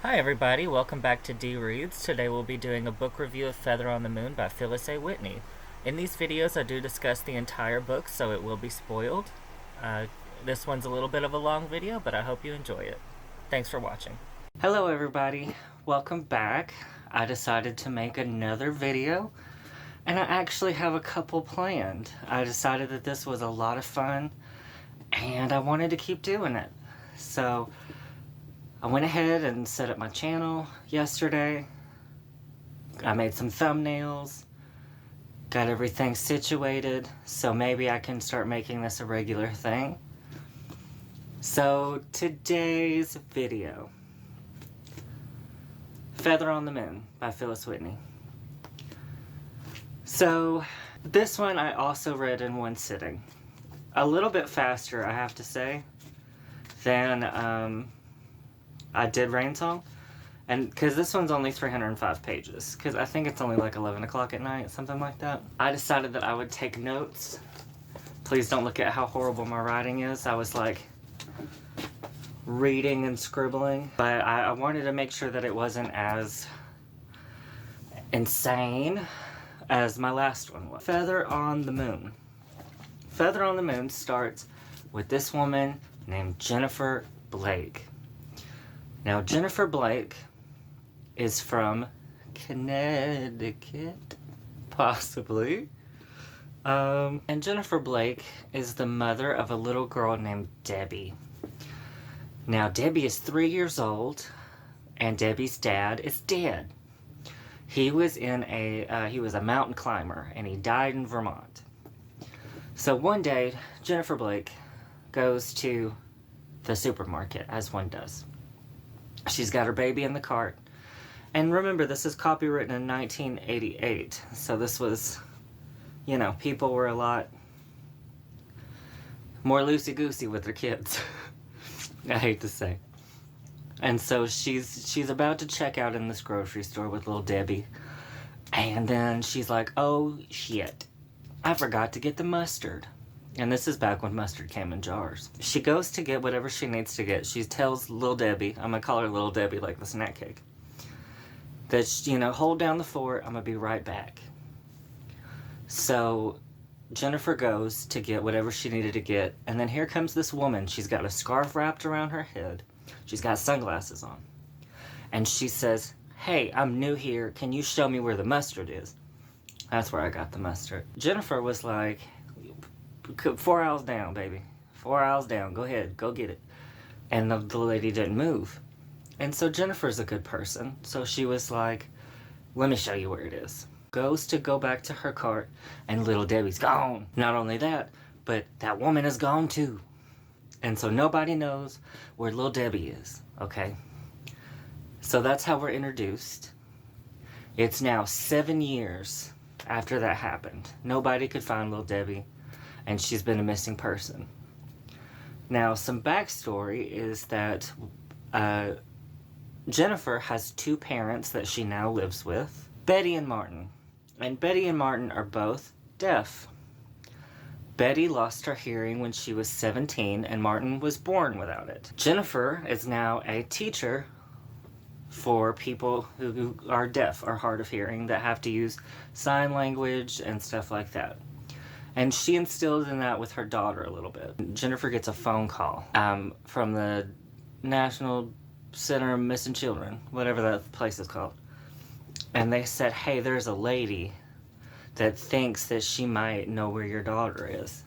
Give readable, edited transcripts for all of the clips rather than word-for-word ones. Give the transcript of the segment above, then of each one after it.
Hi everybody, welcome back to D Reads. Today we'll be doing a book review of Feather on the Moon by Phyllis A. Whitney. In these videos I do discuss the entire book, so it will be spoiled. This one's a little bit of a long video, but I hope you enjoy it. Thanks for watching. Hello everybody, welcome back. I decided to make another video, and I actually have a couple planned. I decided that this was a lot of fun, and I wanted to keep doing it. So I went ahead and set up my channel yesterday. I made some thumbnails, got everything situated, so maybe I can start making this a regular thing. So today's video, Feather on the Moon by Phyllis Whitney. So this one I also read in one sitting. A little bit faster, I have to say, than I did Rain Song, and because this one's only 305 pages, because I think it's only like 11 o'clock at night, something like that. I decided that I would take notes. Please don't look at how horrible my writing is. I was like reading and scribbling, but I wanted to make sure that it wasn't as insane as my last one was. Feather on the Moon. Feather on the Moon starts with this woman named Jennifer Blake. Now, Jennifer Blake is from Connecticut, possibly. And Jennifer Blake is the mother of a little girl named Debbie. Now, Debbie is 3 years old, and Debbie's dad is dead. He was a mountain climber, and he died in Vermont. So one day, Jennifer Blake goes to the supermarket, as one does. She's got her baby in the cart. And remember, this is copywritten in 1988. So this was, you know, people were a lot more loosey-goosey with their kids. I hate to say. And so she's about to check out in this grocery store with little Debbie. And then she's like, oh shit, I forgot to get the mustard. And this is back when mustard came in jars. She goes to get whatever she needs to get. She tells little Debbie, I'm gonna call her little Debbie like the snack cake, that, you know, hold down the fort, I'm gonna be right back. So Jennifer goes to get whatever she needed to get, and then here comes this woman. She's got a scarf wrapped around her head. She's got sunglasses on. And she says, hey, I'm new here. Can you show me where the mustard is? That's where I got the mustard. Jennifer was like, 4 aisles down, baby. 4 aisles down. Go ahead. Go get it. And the lady didn't move. And so Jennifer's a good person. So she was like, let me show you where it is. Goes to go back to her cart, and little Debbie's gone. Not only that, but that woman is gone too. And so nobody knows where little Debbie is, okay? So that's how we're introduced. It's now 7 years after that happened. Nobody could find little Debbie, and she's been a missing person. Now, some backstory is that Jennifer has two parents that she now lives with, Betty and Martin. And Betty and Martin are both deaf. Betty lost her hearing when she was 17, and Martin was born without it. Jennifer is now a teacher for people who are deaf or hard of hearing that have to use sign language and stuff like that. And she instilled in that with her daughter a little bit. Jennifer gets a phone call from the National Center of Missing Children, whatever that place is called. And they said, hey, there's a lady that thinks that she might know where your daughter is.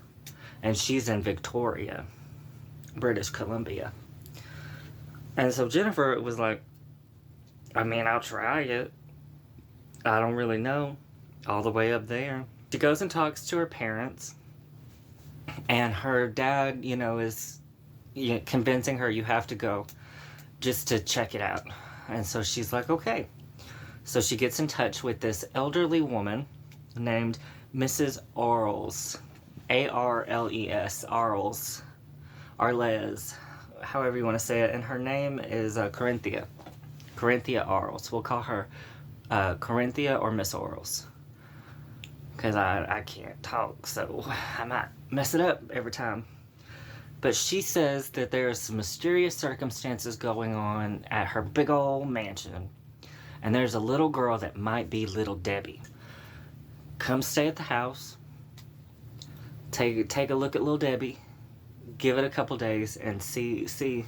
And she's in Victoria, British Columbia. And so Jennifer was like, I mean, I'll try it. I don't really know. All the way up there. She goes and talks to her parents, and her dad, you know, is convincing her, you have to go just to check it out. And so she's like, okay. So she gets in touch with this elderly woman named Mrs. Arles, A-R-L-E-S, Arles, Arles, however you want to say it. And her name is Corinthia Arles. We'll call her Corinthia or Miss Arles, because I can't talk, so I might mess it up every time. But she says that there are some mysterious circumstances going on at her big old mansion. And there's a little girl that might be little Debbie. Come stay at the house. Take a look at little Debbie. Give it a couple days and see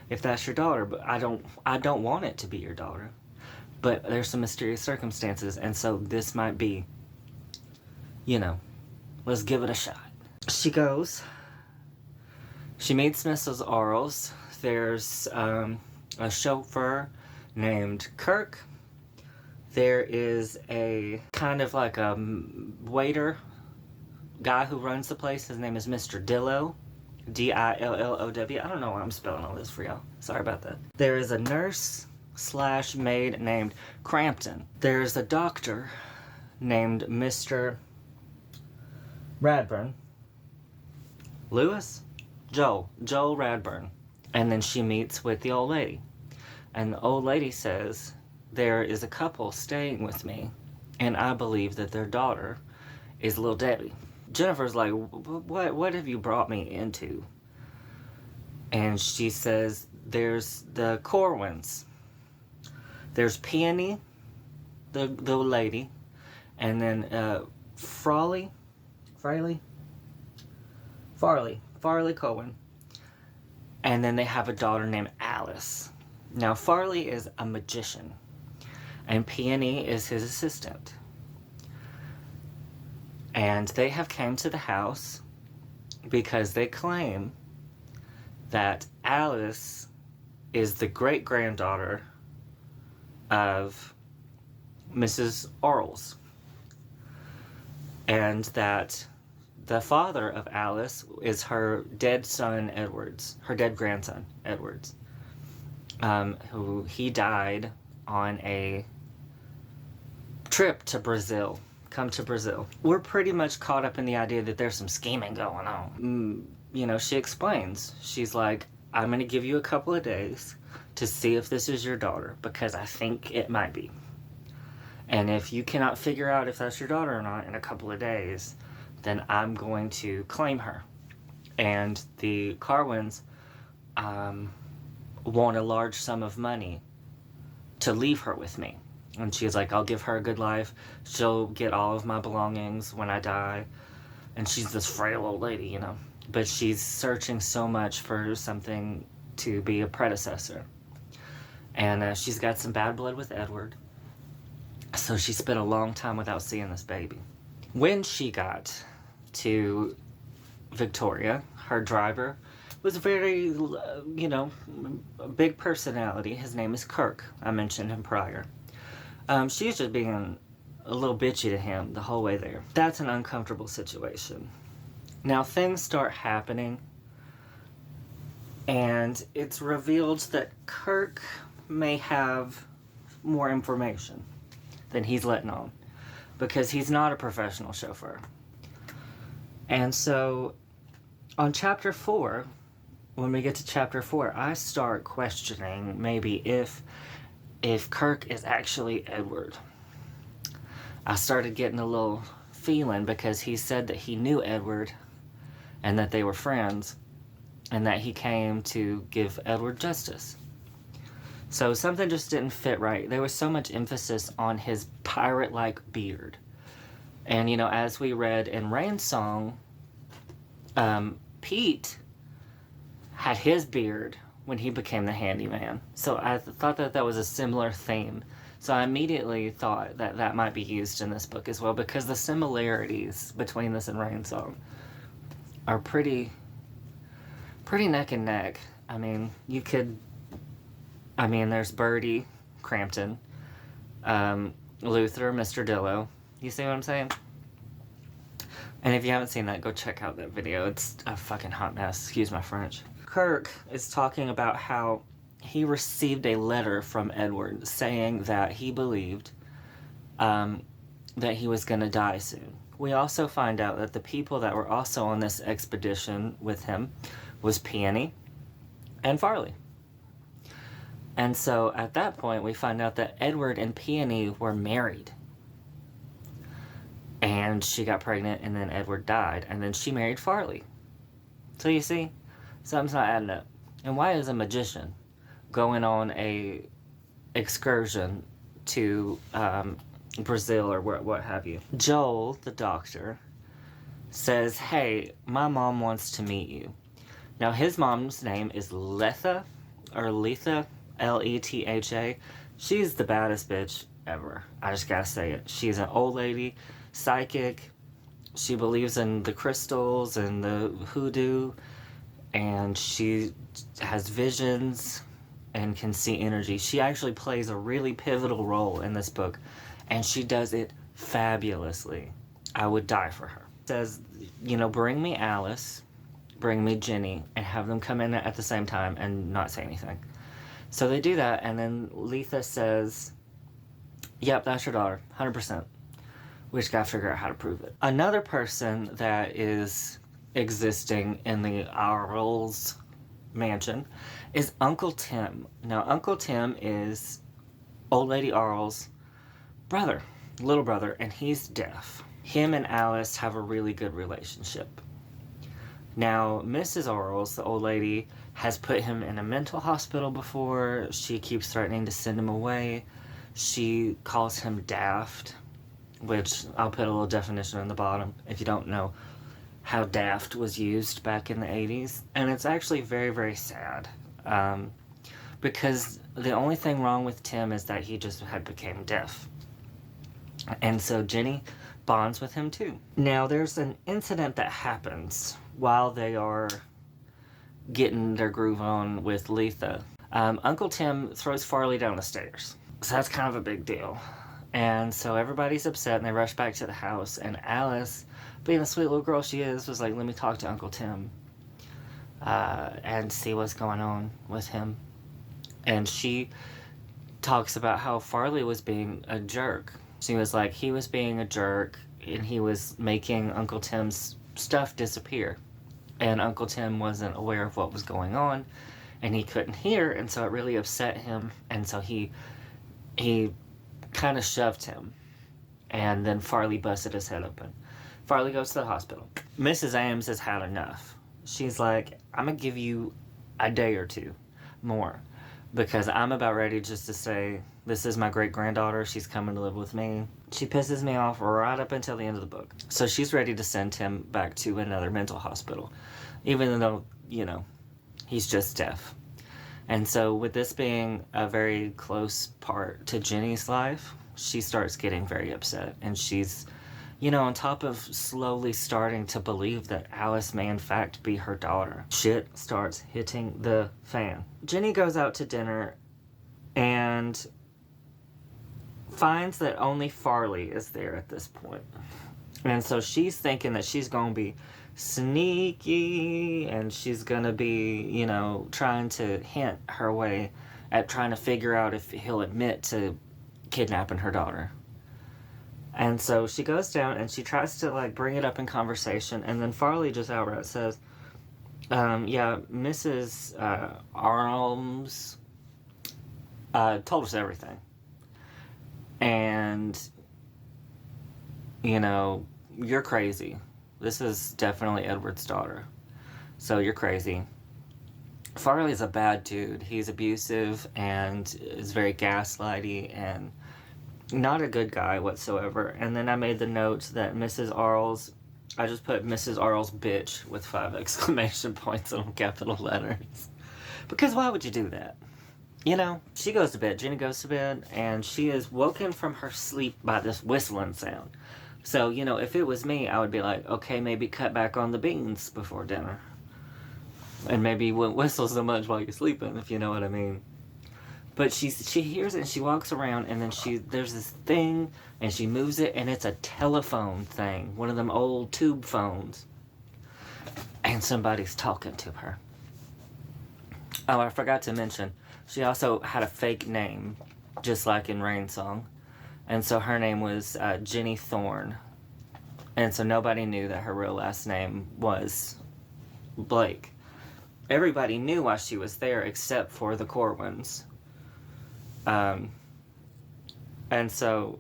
if that's your daughter. But I don't want it to be your daughter. But there's some mysterious circumstances, and so this might be, let's give it a shot. She goes. She meets Mrs. Arles. There's a chauffeur named Kirk. There is a kind of like a waiter guy who runs the place. His name is Mr. Dillow. Dillow. I don't know why I'm spelling all this for y'all. Sorry about that. There is a nurse/maid named Crampton. There's a doctor named Mr. Radburn. Joel Radburn. And then she meets with the old lady. And the old lady says, there is a couple staying with me, and I believe that their daughter is little Debbie. Jennifer's like, what have you brought me into? And she says, there's the Corwins. There's Peony, the lady, and then Farley Cohen. And then they have a daughter named Alice. Now, Farley is a magician, and Peony is his assistant. And they have came to the house because they claim that Alice is the great-granddaughter of Mrs. Arles. And that the father of Alice is her dead grandson, Edwards. Who he died on a trip to Brazil. Come to Brazil. We're pretty much caught up in the idea that there's some scheming going on. She explains. She's like, I'm going to give you a couple of days to see if this is your daughter, because I think it might be. And if you cannot figure out if that's your daughter or not in a couple of days, then I'm going to claim her. And the Carwins want a large sum of money to leave her with me. And she's like, I'll give her a good life. She'll get all of my belongings when I die. And she's this frail old lady, But she's searching so much for something to be a predecessor. And she's got some bad blood with Edward. So she spent a long time without seeing this baby. When she got to Victoria, her driver was a very, a big personality. His name is Kirk. I mentioned him prior. She was just being a little bitchy to him the whole way there. That's an uncomfortable situation. Now things start happening, and it's revealed that Kirk may have more information than he's letting on, because he's not a professional chauffeur. And so on chapter 4, when we get to chapter 4, I start questioning maybe if Kirk is actually Edward. I started getting a little feeling, because he said that he knew Edward and that they were friends and that he came to give Edward justice. So something just didn't fit right. There was so much emphasis on his pirate-like beard. And, as we read in Rain's song, Pete had his beard when he became the handyman. So I thought that was a similar theme. So I immediately thought that might be used in this book as well, because the similarities between this and Rain's song are pretty neck and neck. There's Bertie, Crampton, Luther, Mr. Dillow. You see what I'm saying? And if you haven't seen that, go check out that video. It's a fucking hot mess. Excuse my French. Kirk is talking about how he received a letter from Edward saying that he believed that he was going to die soon. We also find out that the people that were also on this expedition with him was Peony and Farley. And so at that point, we find out that Edward and Peony were married. And she got pregnant, and then Edward died, and then she married Farley. So you see, Something's not adding up. And why is a magician going on a excursion to Brazil or what have you? Joel, the doctor, says, hey, my mom wants to meet you. Now, his mom's name is Letha, or Letha, Letha. She's the baddest bitch ever. I just gotta say it. She's an old lady, psychic. She believes in the crystals and the hoodoo, and she has visions and can see energy. She actually plays a really pivotal role in this book, and she does it fabulously. I would die for her. Says, bring me Alice, bring me Jenny, and have them come in at the same time and not say anything. So they do that, and then Letha says, yep, that's your daughter, 100%. We just gotta figure out how to prove it. Another person that is existing in the Arles mansion is Uncle Tim. Now, Uncle Tim is Old Lady Arles' brother, little brother, and he's deaf. Him and Alice have a really good relationship. Now, Mrs. Arles, the old lady, has put him in a mental hospital before. She keeps threatening to send him away. She calls him daft, which I'll put a little definition in the bottom if you don't know how daft was used back in the 80s. And it's actually very, very sad. Because the only thing wrong with Tim is that he just had became deaf. And so Jenny bonds with him too. Now, there's an incident that happens while they are getting their groove on with Letha. Uncle Tim throws Farley down the stairs. So that's kind of a big deal. And so everybody's upset and they rush back to the house. And Alice, being the sweet little girl she is, was like, let me talk to Uncle Tim and see what's going on with him. And she talks about how Farley was being a jerk. She was like, he was being a jerk and he was making Uncle Tim's stuff disappear. And Uncle Tim wasn't aware of what was going on and he couldn't hear, and so it really upset him, and so he kind of shoved him, and then Farley busted his head open. Farley goes to the hospital. Mrs. Ames has had enough. She's like, I'm gonna give you a day or two more because I'm about ready just to say, this is my great-granddaughter, she's coming to live with me. She pisses me off right up until the end of the book. So she's ready to send him back to another mental hospital, even though, he's just deaf. And so with this being a very close part to Jenny's life, she starts getting very upset. And she's, on top of slowly starting to believe that Alice may in fact be her daughter, shit starts hitting the fan. Jenny goes out to dinner and finds that only Farley is there at this point. And so she's thinking that she's going to be sneaky and she's going to be, trying to hint her way at trying to figure out if he'll admit to kidnapping her daughter. And so she goes down and she tries to bring it up in conversation, and then Farley just outright says, Mrs. Arms told us everything. And, you're crazy. This is definitely Edward's daughter. So you're crazy. Farley's a bad dude. He's abusive and is very gaslighty and not a good guy whatsoever. And then I made the note that Mrs. Arles, I just put Mrs. Arles bitch with 5 exclamation points in capital letters. Because why would you do that? She goes to bed, Jenny goes to bed, and she is woken from her sleep by this whistling sound. So, if it was me, I would be like, okay, maybe cut back on the beans before dinner. And maybe you wouldn't whistle so much while you're sleeping, if you know what I mean. But she hears it and she walks around, and then there's this thing and she moves it, and it's a telephone thing, one of them old tube phones. And somebody's talking to her. Oh, I forgot to mention, she also had a fake name, just like in Rain Song. And so her name was Jenny Thorne. And so nobody knew that her real last name was Blake. Everybody knew why she was there except for the Corwins. And so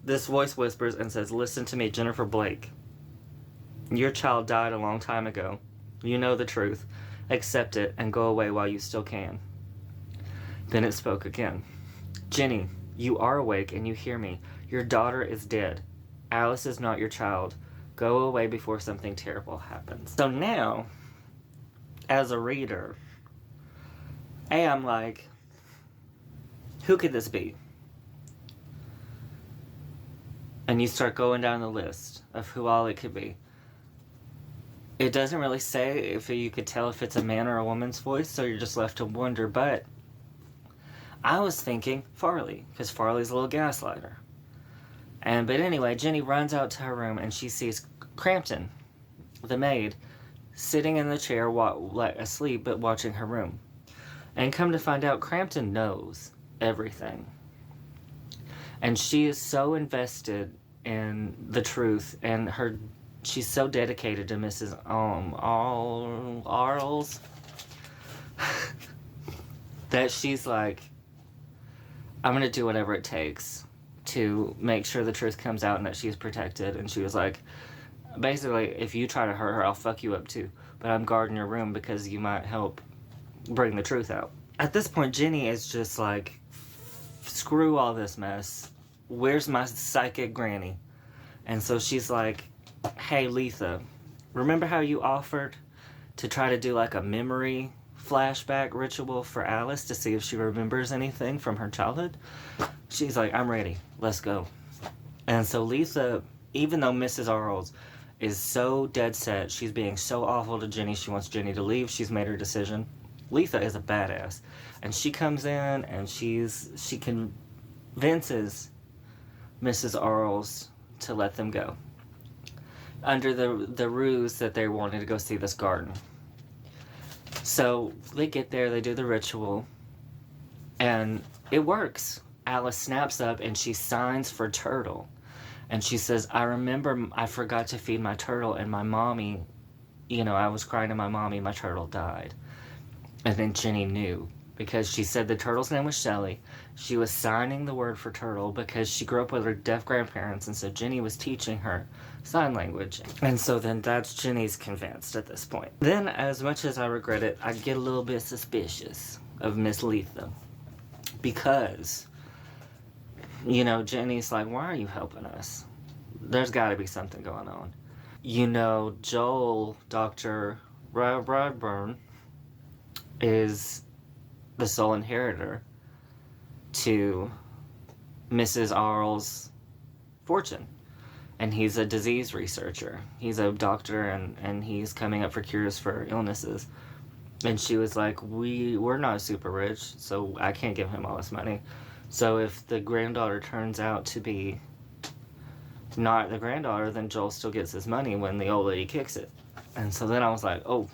this voice whispers and says, listen to me, Jennifer Blake. Your child died a long time ago. You know the truth. Accept it and go away while you still can. Then it spoke again. Jenny, you are awake and you hear me. Your daughter is dead. Alice is not your child. Go away before something terrible happens. So now, as a reader, I'm like, who could this be? And you start going down the list of who all it could be. It doesn't really say if you could tell if it's a man or a woman's voice, so you're just left to wonder, but I was thinking Farley, because Farley's a little gaslighter. But anyway, Jenny runs out to her room and she sees Crampton, the maid, sitting in the chair, asleep, but watching her room. And come to find out, Crampton knows everything. And she is so invested in the truth, and she's so dedicated to Mrs. Arles that she's like, I'm going to do whatever it takes to make sure the truth comes out and that she's protected. And she was like, basically, if you try to hurt her, I'll fuck you up too. But I'm guarding your room because you might help bring the truth out. At this point, Jenny is just like, screw all this mess. Where's my psychic granny? And so she's like, hey, Letha, remember how you offered to try to do like a memory flashback ritual for Alice to see if she remembers anything from her childhood? She's like, I'm ready. Let's go. And so Letha, even though Mrs. Arles is so dead set, she's being so awful to Jenny, she wants Jenny to leave, she's made her decision. Letha is a badass. And she comes in and she convinces Mrs. Arles to let them go, under the ruse that they wanted to go see this garden. So they get there, they do the ritual, and it works. Alice snaps up and she signs for Turtle. And she says, I remember I forgot to feed my turtle, and my mommy, I was crying to my mommy, my turtle died. And then Jenny knew, because she said the turtle's name was Shelley. She was signing the word for turtle because she grew up with her deaf grandparents, and so Jenny was teaching her sign language. And so then that's Jenny's convinced at this point. Then, as much as I regret it, I get a little bit suspicious of Miss Letha, because, Jenny's like, why are you helping us? There's got to be something going on. Joel, Dr. Rodburn, is the sole inheritor to Mrs. Arles' fortune. And he's a disease researcher. He's a doctor, and he's coming up for cures for illnesses. And she was like, we're not super rich, so I can't give him all this money. So if the granddaughter turns out to be not the granddaughter, then Joel still gets his money when the old lady kicks it. And so then I was like, oh,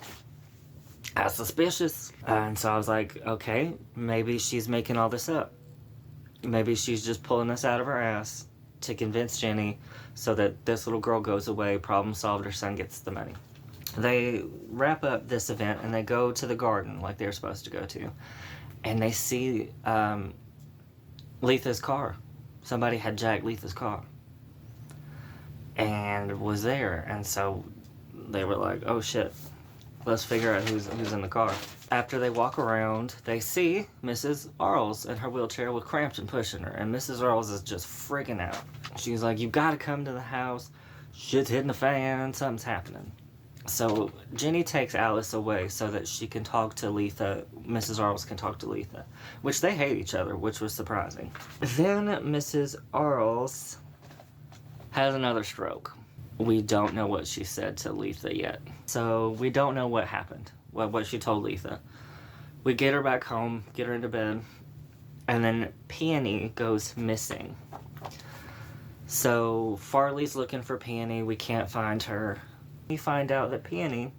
that's suspicious. And so I was like, okay, maybe she's making all this up. Maybe she's just pulling this out of her ass to convince Jenny so that this little girl goes away, problem solved, her son gets the money. They wrap up this event and they go to the garden like they're supposed to go to. And they see Letha's car. Somebody had jacked Letha's car and was there. And so they were like, oh shit, let's figure out who's in the car. After they walk around, they see Mrs. Arles in her wheelchair with Crampton pushing her, and Mrs. Arles is just freaking out. She's like, you gotta come to the house, shit's hitting the fan, something's happening. So Jenny takes Alice away so that she can talk to Letha, Mrs. Arles can talk to Letha, which they hate each other, which was surprising. Then Mrs. Arles has another stroke. We don't know what she said to Letha yet. So we don't know what happened, what she told Letha. We get her back home, get her into bed, and then Peony goes missing. So Farley's looking for Peony, we can't find her. We find out that Peony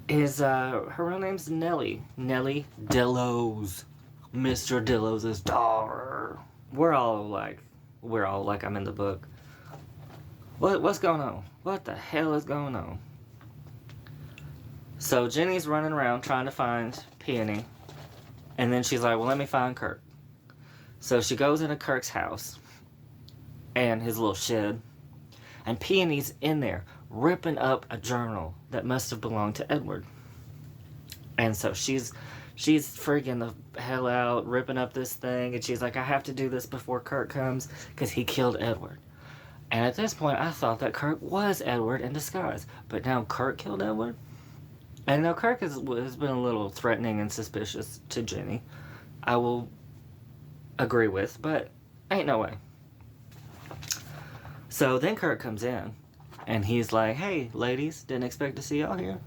is, her real name's Nellie. Nellie Delos. Mr. Delos' daughter. We're all like I'm in the book. What's going on? What the hell is going on? So Jenny's running around trying to find Peony. And then she's like, well, let me find Kirk. So she goes into Kirk's house and his little shed. And Peony's in there ripping up a journal that must have belonged to Edward. And so she's freaking the hell out, ripping up this thing, and she's like, I have to do this before Kirk comes, because he killed Edward. And at this point, I thought that Kirk was Edward in disguise. But now Kirk killed Edward? And now Kirk has been a little threatening and suspicious to Jenny. I will agree with, but ain't no way. So then Kirk comes in, and he's like, hey, ladies, didn't expect to see y'all here.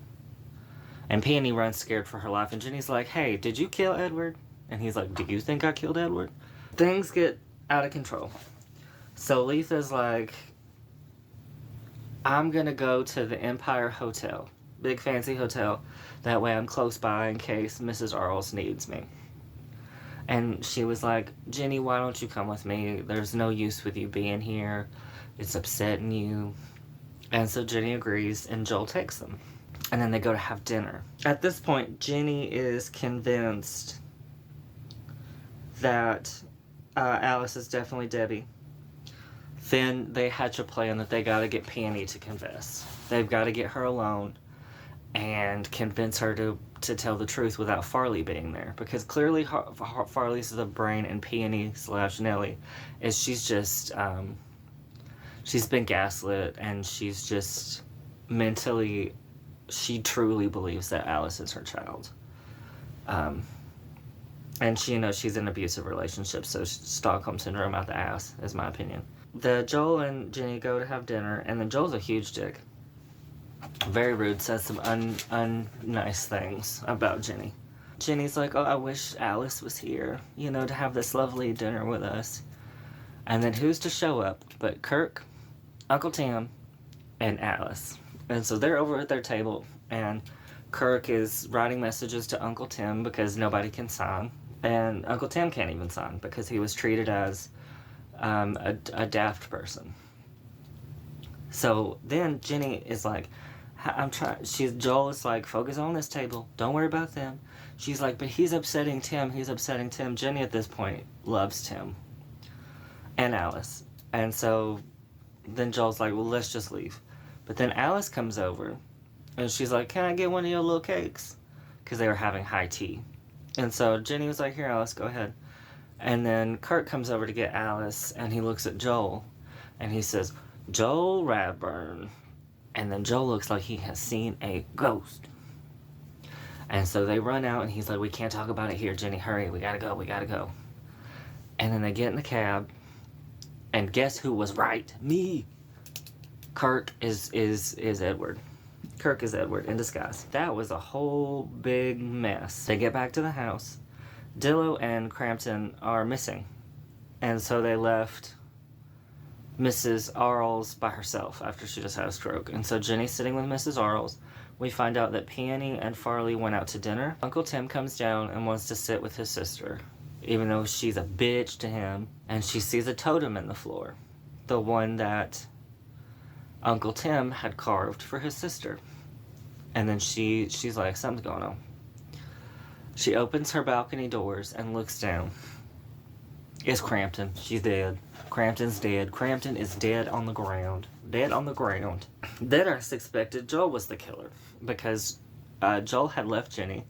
And Peony runs scared for her life, and Jenny's like, hey, did you kill Edward? And he's like, do you think I killed Edward? Things get out of control. So Letha's like, I'm gonna go to the Empire Hotel. Big fancy hotel. That way I'm close by in case Mrs. Arles needs me. And she was like, Jenny, why don't you come with me? There's no use with you being here. It's upsetting you. And so Jenny agrees, and Joel takes them. And then they go to have dinner. At this point, Jenny is convinced that Alice is definitely Debbie. Then they hatch a plan that they gotta get Peony to confess. They've gotta get her alone and convince her to tell the truth without Farley being there. Because clearly Farley's the brain, and Peony / Nellie is she's just, she's been gaslit, and she's just mentally, she truly believes that Alice is her child. And she, she's in an abusive relationship, so Stockholm Syndrome out the ass, is my opinion. Joel and Jenny go to have dinner, and then Joel's a huge dick. Very rude, says some unnice things about Jenny. Jenny's like, oh, I wish Alice was here, to have this lovely dinner with us. And then who's to show up but Kirk, Uncle Tim, and Alice. And so they're over at their table, and Kirk is writing messages to Uncle Tim because nobody can sign. And Uncle Tim can't even sign because he was treated as a daft person. So then Jenny is like, Joel is like, focus on this table. Don't worry about them. She's like, but he's upsetting Tim. Jenny at this point loves Tim and Alice. And so then Joel's like, well, let's just leave. But then Alice comes over, and she's like, can I get one of your little cakes? Because they were having high tea. And so Jenny was like, here, Alice, go ahead. And then Kirk comes over to get Alice, and he looks at Joel, and he says, Joel Radburn. And then Joel looks like he has seen a ghost. And so they run out, and he's like, we can't talk about it here, Jenny, hurry, we gotta go. And then they get in the cab, and guess who was right? Me. Kirk is Edward. Kirk is Edward in disguise. That was a whole big mess. They get back to the house. Dillo and Crampton are missing. And so they left Mrs. Arles by herself after she just had a stroke. And so Jenny's sitting with Mrs. Arles. We find out that Peony and Farley went out to dinner. Uncle Tim comes down and wants to sit with his sister, even though she's a bitch to him. And she sees a totem in the floor. The one that Uncle Tim had carved for his sister. And then she's like, something's going on. She opens her balcony doors and looks down. It's Crampton. She's dead. Crampton's dead. Crampton is dead on the ground. Dead on the ground. Then I suspected Joel was the killer, because Joel had left Jenny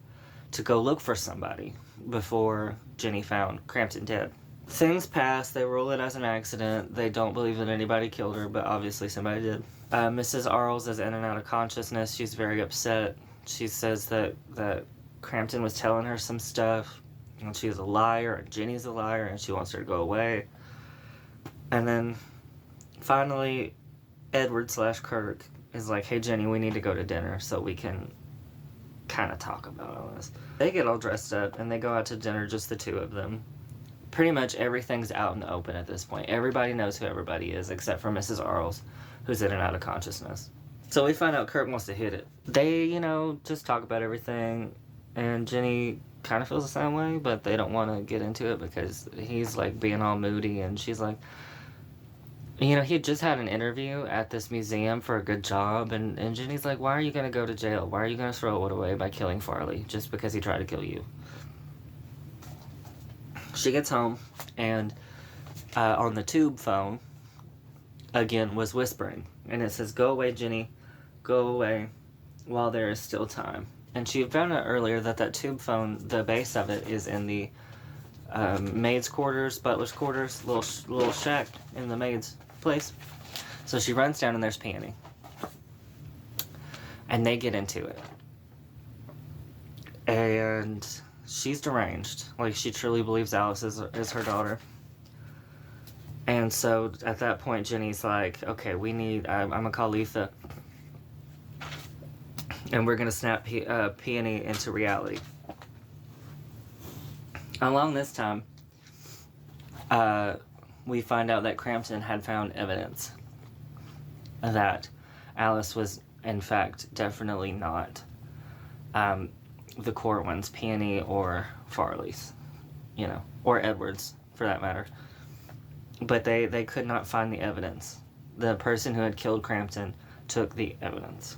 to go look for somebody before Jenny found Crampton dead. Things pass. They rule it as an accident. They don't believe that anybody killed her, but obviously somebody did. Mrs. Arles is in and out of consciousness. She's very upset. She says that Crampton was telling her some stuff, and she's a liar, and Jenny's a liar, and she wants her to go away. And then finally, Edward / Kirk is like, hey, Jenny, we need to go to dinner so we can kind of talk about all this. They get all dressed up, and they go out to dinner, just the two of them. Pretty much everything's out in the open at this point. Everybody knows who everybody is, except for Mrs. Arles, who's in and out of consciousness. So we find out Kirk wants to hit it. They, just talk about everything, and Jenny kind of feels the same way, but they don't want to get into it because he's, like, being all moody, and she's like, he had just had an interview at this museum for a good job, and Jenny's like, why are you going to go to jail? Why are you going to throw it away by killing Farley just because he tried to kill you? She gets home, and on the tube phone, again, was whispering. And it says, go away, Jenny. go away while there is still time. And she found out earlier that that tube phone, the base of it, is in the maid's quarters, butler's quarters, little shack in the maid's place. So she runs down and there's Peony. And they get into it. And she's deranged. Like, she truly believes Alice is her daughter. And so at that point, Jenny's like, okay, I'm going to call Letha. And we're going to snap Peony into reality. Along this time, we find out that Crampton had found evidence that Alice was, in fact, definitely not the Corwins, Peony or Farley's, or Edwards, for that matter. But they could not find the evidence. The person who had killed Crampton took the evidence.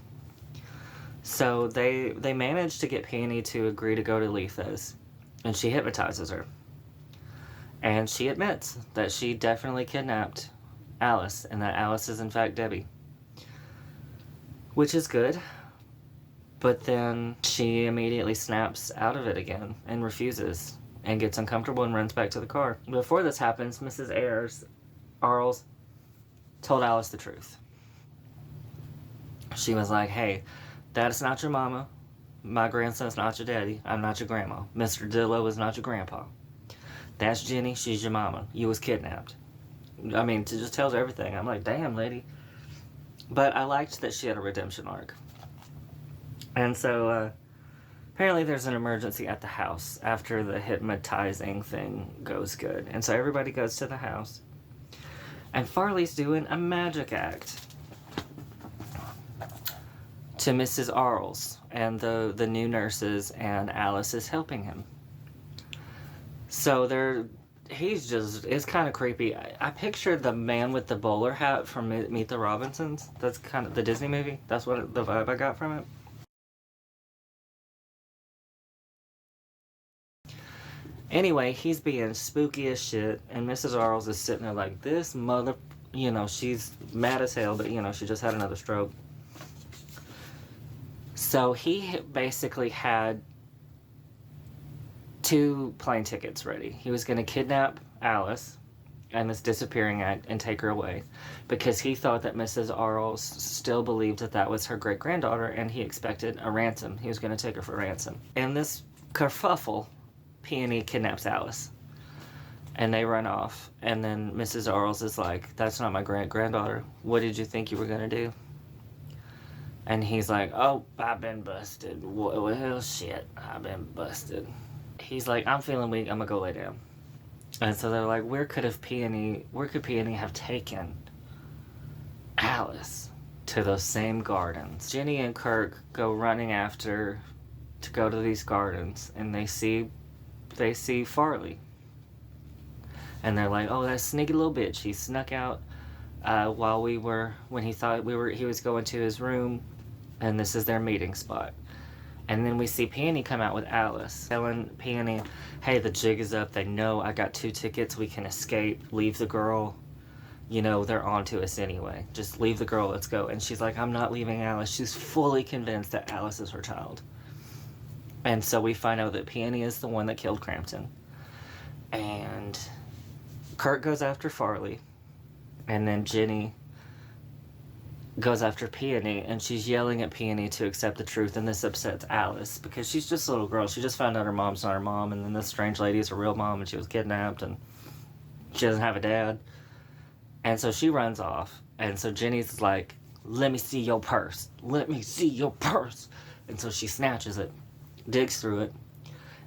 So they managed to get Peony to agree to go to Letha's, and she hypnotizes her. And she admits that she definitely kidnapped Alice, and that Alice is in fact Debbie. Which is good, but then she immediately snaps out of it again and refuses and gets uncomfortable and runs back to the car. Before this happens, Mrs. Arles told Alice the truth. She was like, hey, that's not your mama. My grandson's not your daddy. I'm not your grandma. Mr. Dillo is not your grandpa. That's Jenny. She's your mama. You was kidnapped. I mean, it just tells everything. I'm like, damn, lady. But I liked that she had a redemption arc. And so, apparently there's an emergency at the house after the hypnotizing thing goes good. And so everybody goes to the house. And Farley's doing a magic act to Mrs. Arles and the new nurses, and Alice is helping him. So it's kind of creepy. I pictured the man with the bowler hat from Meet the Robinsons. That's kind of the Disney movie. That's what the vibe I got from it. Anyway, he's being spooky as shit, and Mrs. Arles is sitting there like, this mother, she's mad as hell, but, she just had another stroke. So he basically had 2 plane tickets ready. He was going to kidnap Alice and this disappearing act and take her away because he thought that Mrs. Arles still believed that was her great-granddaughter, and he expected a ransom. He was going to take her for ransom. In this kerfuffle, Peony kidnaps Alice, and they run off. And then Mrs. Arles is like, that's not my great-granddaughter. What did you think you were going to do? And he's like, oh, I've been busted. Well, shit, I've been busted. He's like, I'm feeling weak, I'm gonna go lay down. And so they're like, where could Peony have taken Alice? To those same gardens. Jenny and Kirk go running after to go to these gardens, and they see Farley. And they're like, oh, that sneaky little bitch. He snuck out when he thought he was going to his room, and this is their meeting spot. And then we see Peony come out with Alice, telling Peony, hey, the jig is up. They know I got 2 tickets. We can escape. Leave the girl. They're on to us anyway. Just leave the girl. Let's go. And she's like, I'm not leaving Alice. She's fully convinced that Alice is her child. And so we find out that Peony is the one that killed Crampton. And Kurt goes after Farley. And then Jenny goes after Peony, and she's yelling at Peony to accept the truth, and this upsets Alice because she's just a little girl. She just found out her mom's not her mom, and then this strange lady is her real mom, and she was kidnapped, and she doesn't have a dad. And so she runs off, and so Jenny's like, let me see your purse. Let me see your purse. And so she snatches it, digs through it,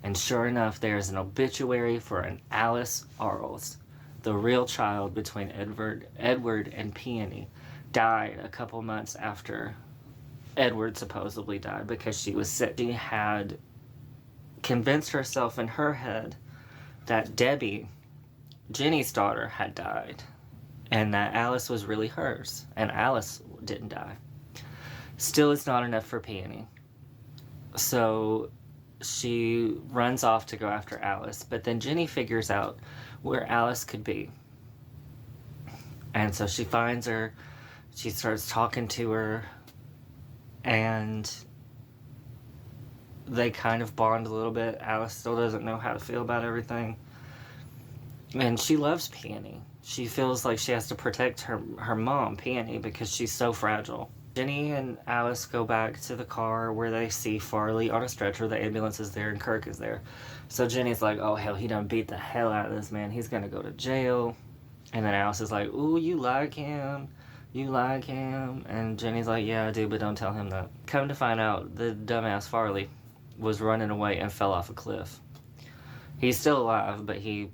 and sure enough, there's an obituary for an Alice Arles, the real child between Edward and Peony. Died a couple months after Edward supposedly died because she was sick. She had convinced herself in her head that Debbie, Jenny's daughter, had died, and that Alice was really hers, and Alice didn't die. Still, it's not enough for Peony. So she runs off to go after Alice, but then Jenny figures out where Alice could be. And so she finds her. She starts talking to her, and they kind of bond a little bit. Alice still doesn't know how to feel about everything. And she loves Peony. She feels like she has to protect her mom, Peony, because she's so fragile. Jenny and Alice go back to the car where they see Farley on a stretcher. The ambulance is there and Kirk is there. So Jenny's like, oh hell, he done beat the hell out of this man. He's gonna go to jail. And then Alice is like, ooh, you like him. You like him. And Jenny's like, yeah, I do, but don't tell him that. Come to find out, the dumbass Farley was running away and fell off a cliff. He's still alive, but he,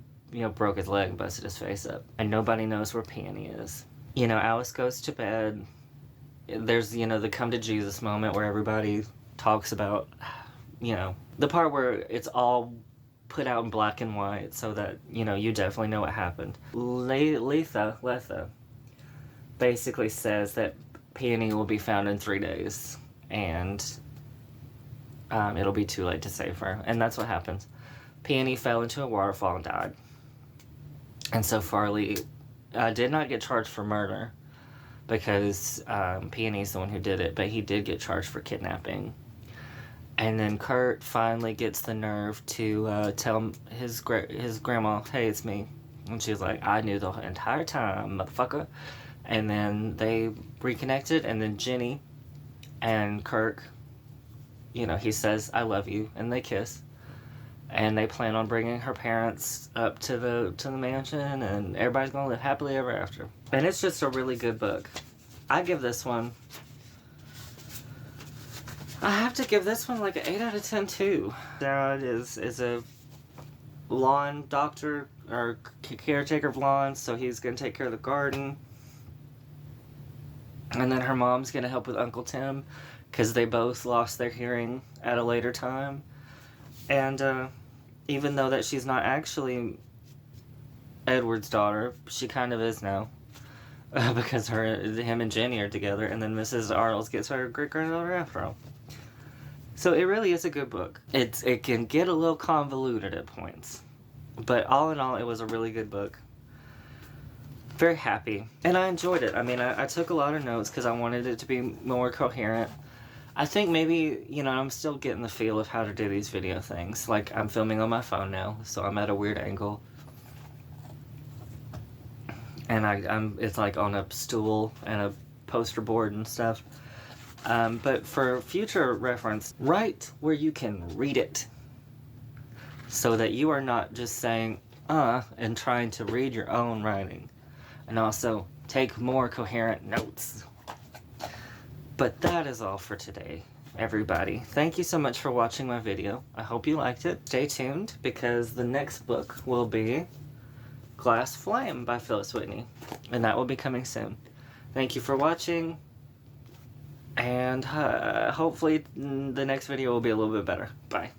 broke his leg and busted his face up. And nobody knows where Peony is. Alice goes to bed. There's, the come to Jesus moment where everybody talks about, the part where it's all put out in black and white so that, you definitely know what happened. Letha basically says that Peony will be found in 3 days. And it'll be too late to save her. And that's what happens. Peony fell into a waterfall and died. And so Farley did not get charged for murder because Peony's the one who did it, but he did get charged for kidnapping. And then Kurt finally gets the nerve to tell his grandma, hey, it's me. And she's like, I knew the entire time, motherfucker. And then they reconnected, and then Jenny and Kirk, he says, I love you, and they kiss. And they plan on bringing her parents up to the mansion, and everybody's gonna live happily ever after. And it's just a really good book. I give this one, I have to give this one like an 8 out of 10 too. Dad is a lawn doctor, or caretaker of lawns, so he's gonna take care of the garden. And then her mom's gonna help with Uncle Tim, because they both lost their hearing at a later time. And even though that she's not actually Edward's daughter, she kind of is now. Because him and Jenny are together, and then Mrs. Arnold gets her great-granddaughter after all. So it really is a good book. It can get a little convoluted at points. But all in all, it was a really good book. Very happy. And I enjoyed it. I mean, I took a lot of notes because I wanted it to be more coherent. I think maybe, I'm still getting the feel of how to do these video things. Like, I'm filming on my phone now, so I'm at a weird angle. And it's like on a stool and a poster board and stuff. But for future reference, write where you can read it. So that you are not just saying, and trying to read your own writing. And also, take more coherent notes. But that is all for today, everybody. Thank you so much for watching my video. I hope you liked it. Stay tuned, because the next book will be Glass Flame by Phyllis Whitney. And that will be coming soon. Thank you for watching. And hopefully the next video will be a little bit better. Bye.